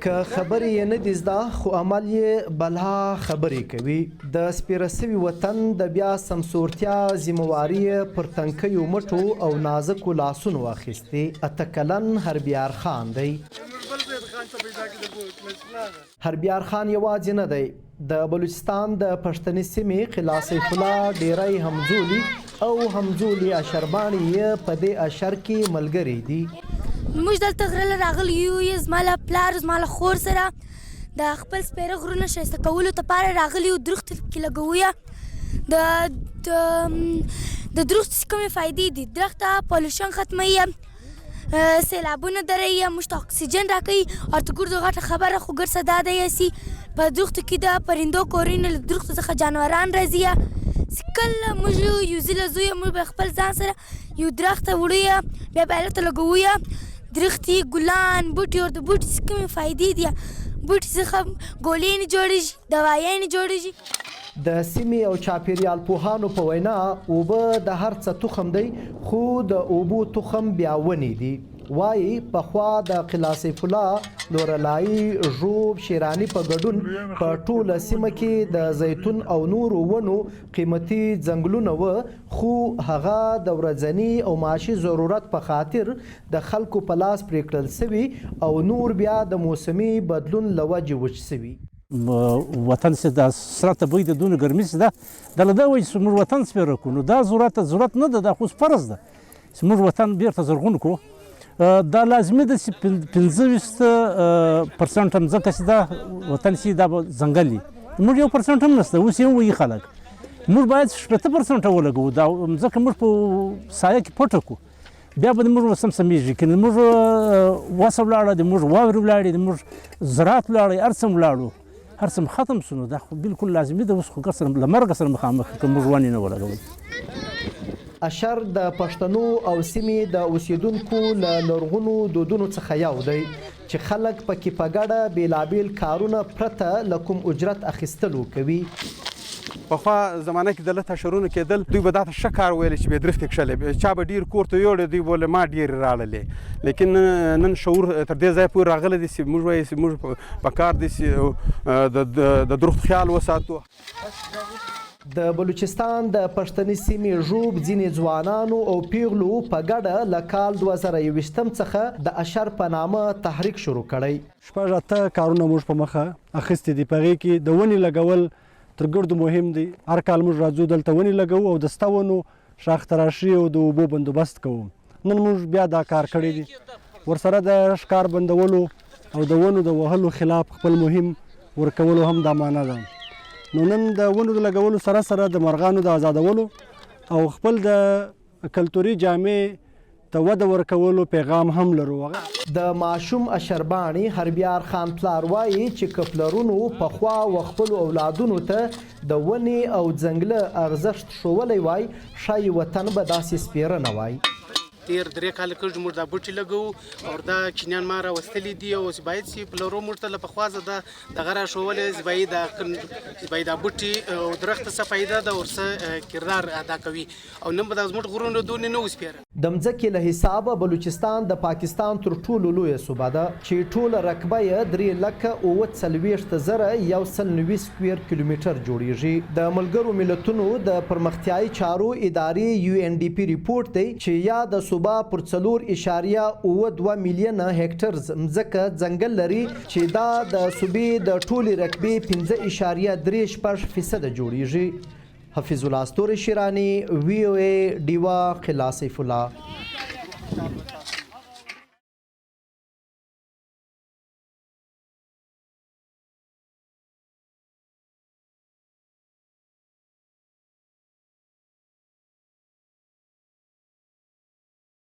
که خبرې یې نه دي زده خو عمل یې بلا خبرې کوي. د سپېره سوي وطن د بیا سمسورتیا ذمهواري یې پر تنکیو مټو او نازکو لاسونو اخیستې. 8 کلن هربیار خان دی. هربیار خان یوازې نه دی، د بلوچستان د پښتني سیمې قلعه سیف الله ډیری همزولي او همزولي اشرباني یې په دې اشر کې ملګري دي. موږ دلته غره له راغلي یو، زما له پلار زما له خور سره د خپل سپېره غرونه ښایسته کولو لپاره راغلي یو. درخت کې لګوو یې د درخت کومې فایدې دي. درخت پالوشن ختموي، سیلابونه دروي، موږ ته اکسیجن راکوي. او ته ګردو غټه خبره خو ګر څه دا دی یاسي په درختو کې د پرندو کورونه له درختو څخه جانوران راځي. کله موږ یو ځله زوی موږ به خپل ځان سره یو درخت وړو بیا به هلته لګوو درختي ګلان بوټي. او د بوټي څخه کومې فایدې دي. بوټي څخه ګولۍ نه جوړېږي، دوایۍ نه جوړېږي. د سیمې او چاپیریال پوهانو په وینا اوبه د هر څه تخم دی، خو د اوبو تخم بیا ونې دي. وایي پخوا د قلعه سیف الله، لورلایي، ژوب، شیراني په ګډون په ټوله سیمه کې د زیتون او نورو ونو قیمتي ځنګلونه وه، خو هغه د ورځني او معاشي ضرورت په خاطر د خلکو په لاس پرې کړل سوي او نور بیا د موسمي بدلون له وجې وچ سوي. وطن چې د سرته بوی د دونه ګرمي چې ده دله دا وایي چې موږ وطن سپېره کړو. نو دا ضرورت نه ده، دا خو فرض ده چې موږ وطن بیرته زرغون کړو. دا لازمي ده چې 25% مځکه چې ده وطن شي دا به ځنګل وي. موږ 1% هم نشته، اوس یې هم وایي خلک. موږ باید 80% ولګوو، دا مځکه موږ په سایه کې پټه کړو، بیا به موږ سمسمیږي. که موږ وسه ولاړه، د موږ واورې ولاړې، د موږ زراعت ولاړې، هر څه ولاړو، هر څه ختم شو. نو دا خو بالکل لازمي ده. اوس خو له مرګ سره مخامخ که موږ ونې نه ولګوو. اشر د پښتنو او سیمې د اوسیدونکو له لرغونو دودونو څخه یو دی چې خلک پکې په ګډه بیلابیل کارونه پرته له کوم اجرت اخیستلو کوي. پخوا زمانه کې د لته اشرونه کېدل، دوی به دا ته ښه کار ویلی چې بې درختې کښلې، چا به ډېر کور ته یوړې، دوی به ما ډېرې راړلې. لیکن نن شعور تر دې ځایه پورې راغلی دی چې موږ وایو چې موږ په کار دی چې د درختو خیال وساتو. د بلوچستان د پښتني سیمې ژوب ځینې ځوانانو او پیغلو په ګډه له کال 2021 څخه د اشر په نامه تحریک شروع کړی. 8 کارونه موږ په مخه اخیستي دي. په هغې کې د ونې لګول تر ګردو مهم دی. هر کال موږ راځو دلته ونې لګوو او د سته ونو شاخ تراشي او د اوبو بندوبست کوو. نن موږ بیا دا کار کړی دی. ورسره د ښکار بندولو او د ونو د وهلو خلاف خپل مهم ورکولو هم دا معنا ده. نو نن د ونو د لګولو سره سره د مرغانو د آزادولو او خپل د کلتوري جامې ته وده ورکولو پیغام هم لرو. د ماشوم اشرباني هربیار خان پلار وایي چې که پلرونو پخوا و خپلو اولادونو ته د ونې او ځنګله ارزښت ښوولی وای، ښایي وطن به داسې سپېره نه وای. تیر 3 کاله کېږي موږ دا بوټي لګوو او دا چینیان ما راوستلي دي او چې باید چې پلرو موږ ته له پخوا زه دغه راښوولی چې باید دا بوټي او درخت څه فایده ده او څه کردار ادا کوي او نن به دا زموږ غرونه دونې نه وسپېره. د مځکې له حسابه بلوچستان د پاکستان تر ټولو لویه صوبه ده چې ټوله رقبه یې 3,39,190 سکویر کیلومتر جوړیږي. د ملګرو ملتونو د پرمختیایي چارو ادارې UNDP ریپورټ دی چې یا د صوبه پر 4.02 میلیونه هکټر مځکه ځنګل لري چې دا د صوبې د ټولې رقبې 5.36% جوړیږي. حفیظ الله استوري شیراني، VOA ډیوا، قلعه سیف الله.